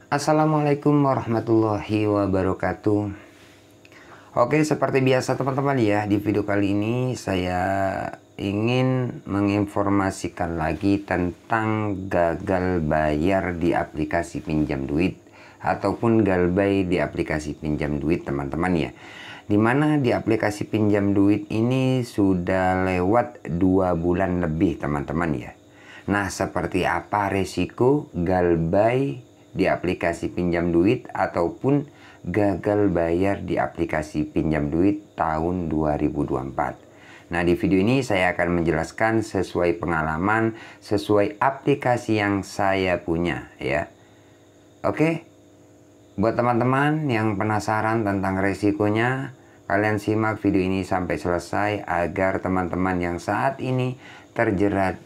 Assalamualaikum warahmatullahi wabarakatuh. Oke, seperti biasa teman-teman ya, di video kali ini saya ingin menginformasikan lagi tentang gagal bayar di aplikasi pinjam duit ataupun galbay di aplikasi pinjam duit teman-teman ya. Dimana di aplikasi pinjam duit ini sudah lewat 2 bulan lebih teman-teman ya. Nah, seperti apa resiko galbay di aplikasi pinjam duit ataupun gagal bayar di aplikasi pinjam duit tahun 2024. Nah, di video ini saya akan menjelaskan sesuai pengalaman, sesuai aplikasi yang saya punya ya. Oke, buat teman-teman yang penasaran tentang resikonya, kalian simak video ini sampai selesai agar teman-teman yang saat ini terjerat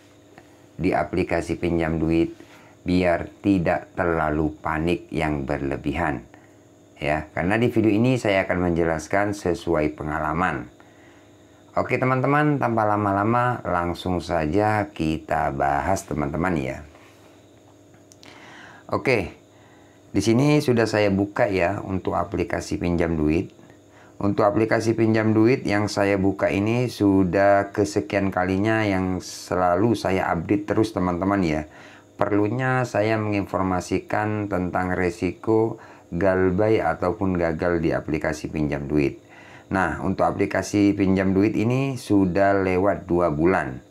di aplikasi pinjam duit biar tidak terlalu panik yang berlebihan ya, karena di video ini saya akan menjelaskan sesuai pengalaman. Oke teman-teman, tanpa lama-lama langsung saja kita bahas teman-teman ya. Oke, di sini sudah saya buka ya untuk aplikasi pinjam duit. Untuk aplikasi pinjam duit yang saya buka ini sudah kesekian kalinya yang selalu saya update terus teman-teman ya. Perlunya saya menginformasikan tentang resiko galbay ataupun gagal di aplikasi pinjam duit. Nah, untuk aplikasi pinjam duit ini sudah lewat 2 bulan.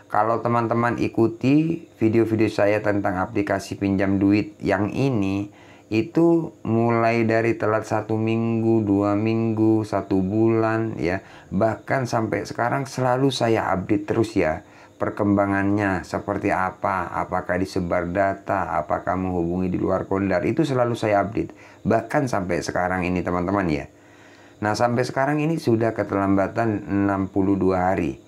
Kalau teman-teman ikuti video-video saya tentang aplikasi pinjam duit yang ini, itu mulai dari telat 1 minggu, 2 minggu, 1 bulan ya. Bahkan sampai sekarang selalu saya update terus ya. Perkembangannya seperti apa, apakah disebar data, apakah menghubungi di luar kondar, itu selalu saya update. Bahkan sampai sekarang ini teman-teman ya. Nah, sampai sekarang ini sudah keterlambatan 62 hari.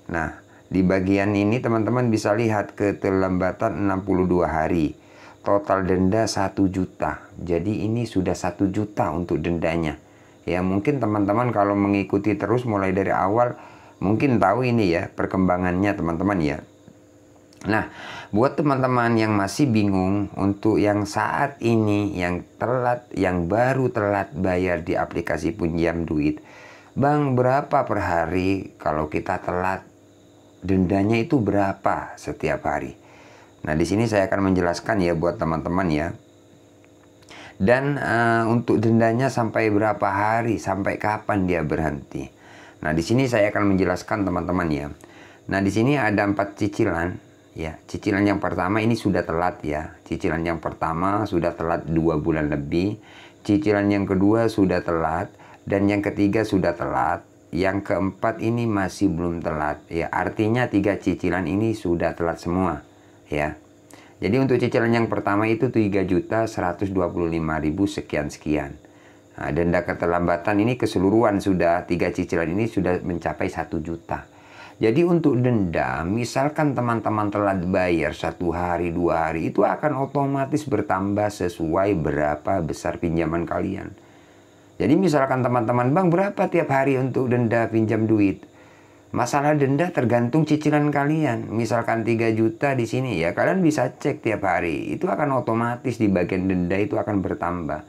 Nah, di bagian ini teman-teman bisa lihat keterlambatan 62 hari. Total denda 1 juta. Jadi ini sudah 1 juta untuk dendanya. Ya, mungkin teman-teman kalau mengikuti terus mulai dari awal mungkin tahu ini ya perkembangannya teman-teman ya. Nah, buat teman-teman yang masih bingung untuk yang saat ini yang telat, yang baru telat bayar di aplikasi pinjam duit, Bang, berapa per hari kalau kita telat? Dendanya itu berapa setiap hari? Nah, di sini saya akan menjelaskan ya buat teman-teman ya. Dan untuk dendanya sampai berapa hari, sampai kapan dia berhenti? Nah, di sini saya akan menjelaskan teman-teman ya. Nah, di sini ada 4 cicilan ya. Cicilan yang pertama ini sudah telat ya. Cicilan yang pertama sudah telat 2 bulan lebih. Cicilan yang kedua sudah telat dan yang ketiga sudah telat. Yang keempat ini masih belum telat ya. Artinya 3 cicilan ini sudah telat semua ya. Jadi untuk cicilan yang pertama itu 3.125.000 sekian-sekian. Nah, denda keterlambatan ini keseluruhan sudah 3 cicilan ini sudah mencapai 1 juta. Jadi untuk denda, misalkan teman-teman telat bayar 1 hari, 2 hari, itu akan otomatis bertambah sesuai berapa besar pinjaman kalian. Jadi misalkan teman-teman, Bang, berapa tiap hari untuk denda pinjam duit? Masalah denda tergantung cicilan kalian. Misalkan 3 juta di sini ya, kalian bisa cek tiap hari. Itu akan otomatis di bagian denda itu akan bertambah.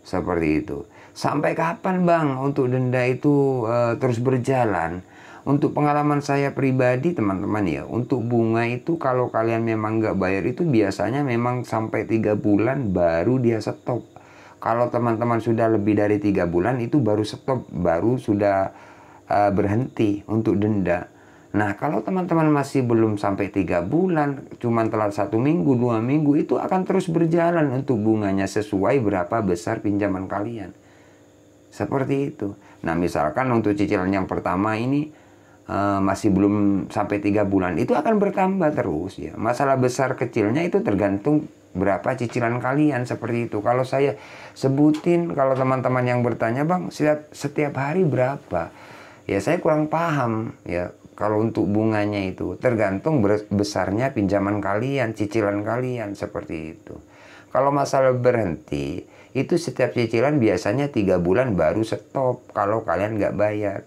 Seperti itu. Sampai kapan Bang untuk denda itu terus berjalan? Untuk pengalaman saya pribadi teman-teman ya, untuk bunga itu kalau kalian memang nggak bayar itu biasanya memang sampai 3 bulan baru dia stop. Kalau teman-teman sudah lebih dari 3 bulan itu baru stop, baru sudah berhenti untuk denda. Nah, kalau teman-teman masih belum sampai 3 bulan, cuman telat 1 minggu, 2 minggu, itu akan terus berjalan untuk bunganya sesuai berapa besar pinjaman kalian. Seperti itu. Nah, misalkan untuk cicilan yang pertama ini masih belum sampai 3 bulan, itu akan bertambah terus ya. Masalah besar kecilnya itu tergantung berapa cicilan kalian, seperti itu. Kalau saya sebutin, kalau teman-teman yang bertanya, Bang, setiap hari berapa? Ya, saya kurang paham ya. Kalau untuk bunganya itu tergantung besarnya pinjaman kalian, cicilan kalian, seperti itu. Kalau masalah berhenti, itu setiap cicilan biasanya 3 bulan baru stop kalau kalian nggak bayar.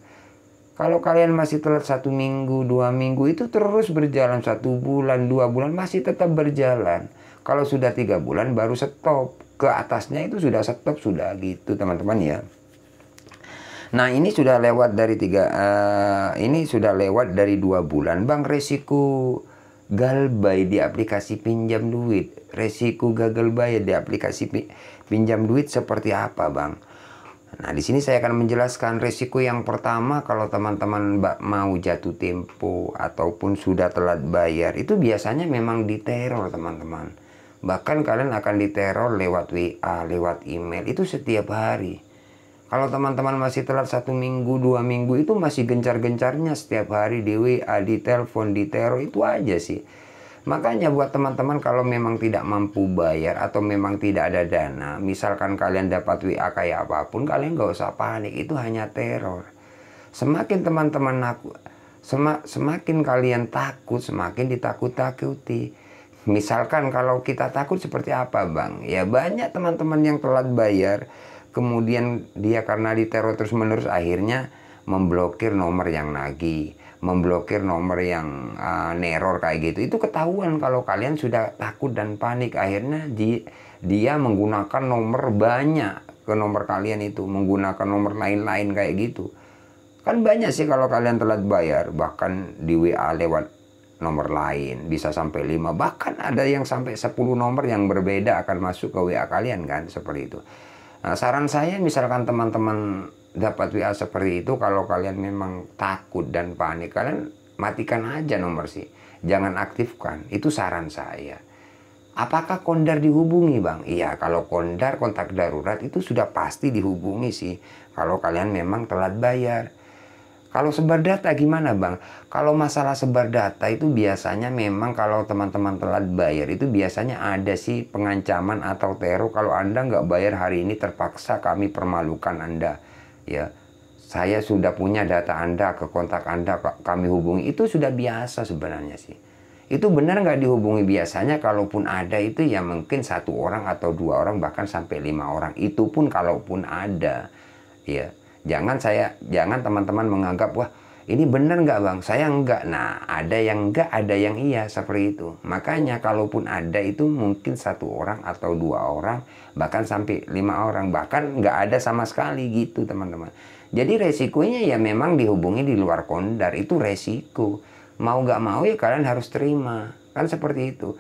Kalau kalian masih telat 1 minggu, 2 minggu, itu terus berjalan 1 bulan, 2 bulan masih tetap berjalan. Kalau sudah 3 bulan baru stop. ke atasnya itu sudah stop, sudah gitu teman-teman ya. Nah ini sudah lewat dari ini sudah lewat dari 2 bulan bang. Resiko galbay di aplikasi pinjam duit, resiko gagal bayar di aplikasi pinjam duit seperti apa bang? Nah di sini saya akan menjelaskan resiko yang pertama. Kalau teman-teman mau jatuh tempo ataupun sudah telat bayar, itu biasanya memang diteror teman-teman. Bahkan kalian akan diteror lewat WA, lewat email, itu setiap hari. Kalau teman-teman masih telat 1 minggu, 2 minggu, itu masih gencar-gencarnya setiap hari di WA, di telepon, di teror, itu aja sih. Makanya buat teman-teman kalau memang tidak mampu bayar atau memang tidak ada dana, misalkan kalian dapat WA kayak apapun, kalian nggak usah panik, itu hanya teror. Semakin teman-teman semakin kalian takut, semakin ditakut-takuti. Misalkan kalau kita takut seperti apa bang? Ya banyak teman-teman yang telat bayar, kemudian dia karena diteror terus-menerus akhirnya memblokir nomor yang nagih, memblokir nomor yang neror kayak gitu. Itu ketahuan kalau kalian sudah takut dan panik. Akhirnya dia menggunakan nomor banyak ke nomor kalian itu, menggunakan nomor lain-lain kayak gitu. Kan banyak sih kalau kalian telat bayar, bahkan di WA lewat nomor lain bisa sampai 5, bahkan ada yang sampai 10 nomor yang berbeda akan masuk ke WA kalian kan, seperti itu. Nah, saran saya misalkan teman-teman dapat WA seperti itu, kalau kalian memang takut dan panik, kalian matikan aja nomor sih, jangan aktifkan. Itu saran saya. Apakah kondar dihubungi bang? Iya, kalau kondar kontak darurat itu sudah pasti dihubungi sih, kalau kalian memang telat bayar. Kalau sebar data gimana bang? Kalau masalah sebar data itu biasanya memang kalau teman-teman telat bayar itu biasanya ada sih pengancaman atau teror. Kalau Anda nggak bayar hari ini terpaksa kami permalukan Anda. Ya, saya sudah punya data Anda, ke kontak Anda kami hubungi. Itu sudah biasa sebenarnya sih. Itu benar nggak dihubungi? Biasanya kalaupun ada itu ya mungkin 1 orang atau 2 orang bahkan sampai 5 orang. Itu pun kalaupun ada. Ya. Jangan teman-teman menganggap, wah ini bener nggak bang? Saya enggak. Nah ada yang enggak, ada yang iya, seperti itu. Makanya kalaupun ada itu mungkin 1 orang atau 2 orang, bahkan sampai 5 orang, bahkan nggak ada sama sekali gitu teman-teman. Jadi resikonya ya memang dihubungi di luar kondar, itu resiko. Mau nggak mau ya kalian harus terima, kan seperti itu.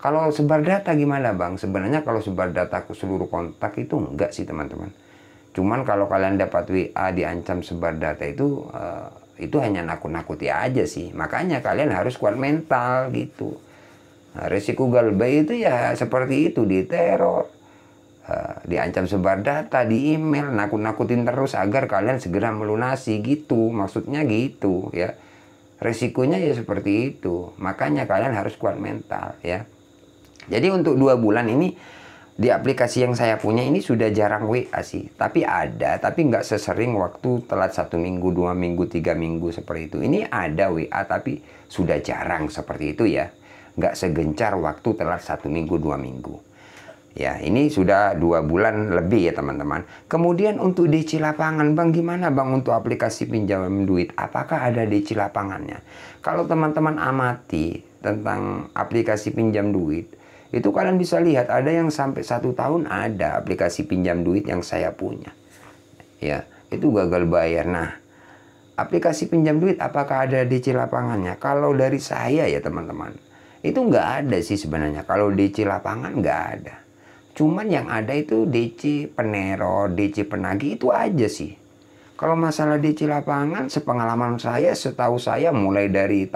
Kalau sebar data gimana bang? Sebenarnya kalau sebar data ke seluruh kontak itu enggak sih teman-teman. Cuman kalau kalian dapat WA diancam sebar data itu hanya nakut-nakuti aja sih. Makanya kalian harus kuat mental gitu. Nah, resiko galbay itu ya seperti itu, diteror, diancam sebar data, di email, nakut-nakutin terus agar kalian segera melunasi gitu. Maksudnya gitu ya. Resikonya ya seperti itu. Makanya kalian harus kuat mental ya. Jadi untuk 2 bulan ini di aplikasi yang saya punya ini sudah jarang WA sih, tapi ada, tapi nggak sesering waktu telat 1 minggu, 2 minggu, 3 minggu seperti itu. Ini ada WA tapi sudah jarang seperti itu ya, nggak segencar waktu telat 1 minggu, 2 minggu. Ya ini sudah 2 bulan lebih ya teman-teman. Kemudian untuk DC lapangan bang, gimana bang untuk aplikasi pinjam duit? Apakah ada DC lapangannya? Kalau teman-teman amati tentang aplikasi pinjam duit, itu kalian bisa lihat ada yang sampai 1 tahun ada aplikasi pinjam duit yang saya punya. Ya, itu gagal bayar. Nah, aplikasi pinjam duit apakah ada DC lapangannya? Kalau dari saya ya teman-teman, itu nggak ada sih sebenarnya. Kalau DC lapangan nggak ada. Cuman yang ada itu DC peneror, DC penagih, itu aja sih. Kalau masalah DC lapangan, sepengalaman saya, setahu saya mulai dari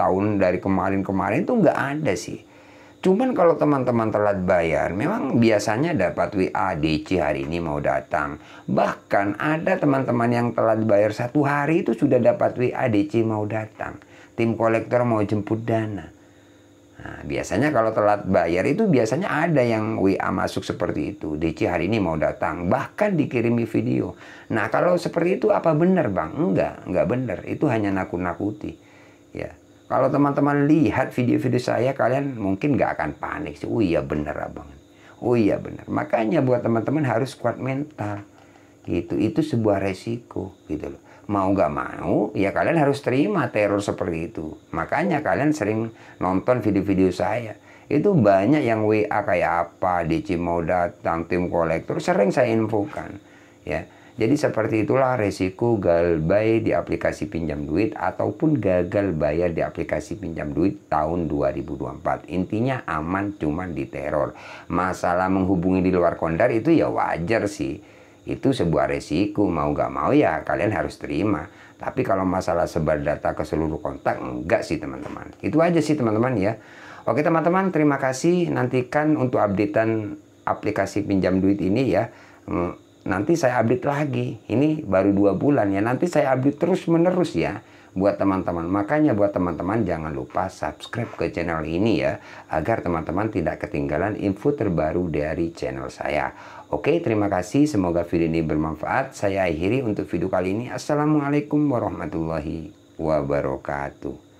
kemarin-kemarin itu nggak ada sih. Cuman kalau teman-teman telat bayar, memang biasanya dapat WA DC hari ini mau datang. Bahkan ada teman-teman yang telat bayar 1 hari itu sudah dapat WA DC mau datang. Tim kolektor mau jemput dana. Nah, biasanya kalau telat bayar itu biasanya ada yang WA masuk seperti itu. DC hari ini mau datang. Bahkan dikirimi video. Nah kalau seperti itu apa benar bang? Enggak benar. Itu hanya nakut-nakuti. Ya. Kalau teman-teman lihat video-video saya, kalian mungkin nggak akan panik sih. Oh iya bener abang. Oh iya bener. Makanya buat teman-teman harus kuat mental. Gitu. Itu sebuah resiko. Gitu loh. Mau nggak mau, ya kalian harus terima teror seperti itu. Makanya kalian sering nonton video-video saya. Itu banyak yang WA kayak apa, DC mau datang, tim kolektor, sering saya infokan. Ya, jadi seperti itulah resiko galbay di aplikasi pinjam duit ataupun gagal bayar di aplikasi pinjam duit tahun 2024. Intinya aman, cuman diteror. Masalah menghubungi di luar kondar itu ya wajar sih. Itu sebuah resiko, mau gak mau ya kalian harus terima. Tapi kalau masalah sebar data ke seluruh kontak, enggak sih teman-teman. Itu aja sih teman-teman ya. Oke teman-teman, terima kasih. Nantikan untuk updatean aplikasi pinjam duit ini ya. Nanti saya update lagi. Ini baru 2 bulan ya. Nanti saya update terus menerus ya buat teman-teman. Makanya buat teman-teman jangan lupa subscribe ke channel ini ya, agar teman-teman tidak ketinggalan info terbaru dari channel saya. Oke, terima kasih. Semoga video ini bermanfaat. Saya akhiri untuk video kali ini. Assalamualaikum warahmatullahi wabarakatuh.